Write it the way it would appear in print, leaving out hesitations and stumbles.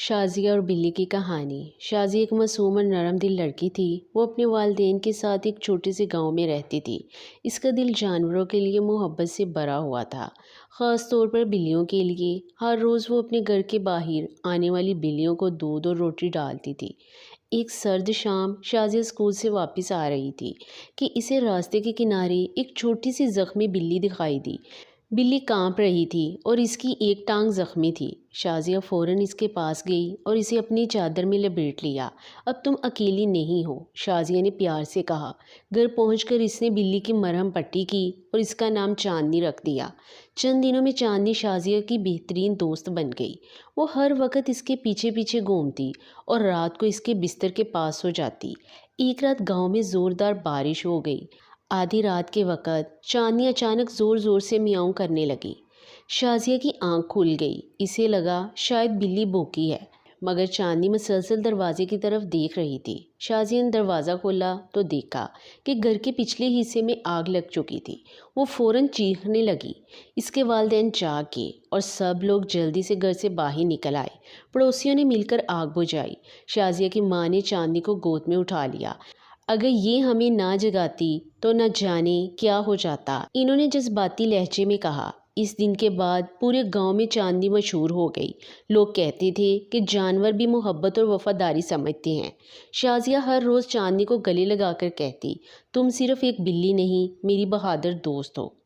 شازیہ اور بلی کی کہانی۔ شازیہ ایک معصوم اور نرم دل لڑکی تھی۔ وہ اپنے والدین کے ساتھ ایک چھوٹے سے گاؤں میں رہتی تھی۔ اس کا دل جانوروں کے لیے محبت سے بھرا ہوا تھا، خاص طور پر بلیوں کے لیے۔ ہر روز وہ اپنے گھر کے باہر آنے والی بلیوں کو دودھ اور روٹی ڈالتی تھی۔ ایک سرد شام شازیہ اسکول سے واپس آ رہی تھی کہ اسے راستے کے کنارے ایک چھوٹی سی زخمی بلی دکھائی دی۔ بلی کانپ رہی تھی اور اس کی ایک ٹانگ زخمی تھی۔ شازیہ فوراً اس کے پاس گئی اور اسے اپنی چادر میں لپیٹ لیا۔ اب تم اکیلی نہیں ہو، شازیہ نے پیار سے کہا۔ گھر پہنچ کر اس نے بلی کی مرہم پٹی کی اور اس کا نام چاندنی رکھ دیا۔ چند دنوں میں چاندنی شازیہ کی بہترین دوست بن گئی۔ وہ ہر وقت اس کے پیچھے پیچھے گھومتی اور رات کو اس کے بستر کے پاس سو جاتی۔ ایک رات گاؤں میں زوردار بارش ہو گئی۔ آدھی رات کے وقت چاندنی اچانک زور زور سے میاؤں کرنے لگی۔ شازیہ کی آنکھ کھل گئی۔ اسے لگا شاید بلی بھوکی ہے، مگر چاندنی مسلسل دروازے کی طرف دیکھ رہی تھی۔ شازیہ نے دروازہ کھولا تو دیکھا کہ گھر کے پچھلے حصے میں آگ لگ چکی تھی۔ وہ فوراً چیخنے لگی۔ اس کے والدین جاگ گئے اور سب لوگ جلدی سے گھر سے باہر نکل آئے۔ پڑوسیوں نے مل کر آگ بجھائی۔ شازیہ کی ماں نے چاندنی کو گود میں اٹھا لیا۔ اگر یہ ہمیں نہ جگاتی تو نہ جانے کیا ہو جاتا، انہوں نے جذباتی لہجے میں کہا۔ اس دن کے بعد پورے گاؤں میں چاندنی مشہور ہو گئی۔ لوگ کہتے تھے کہ جانور بھی محبت اور وفاداری سمجھتے ہیں۔ شازیہ ہر روز چاندنی کو گلے لگا کر کہتی، تم صرف ایک بلی نہیں، میری بہادر دوست ہو۔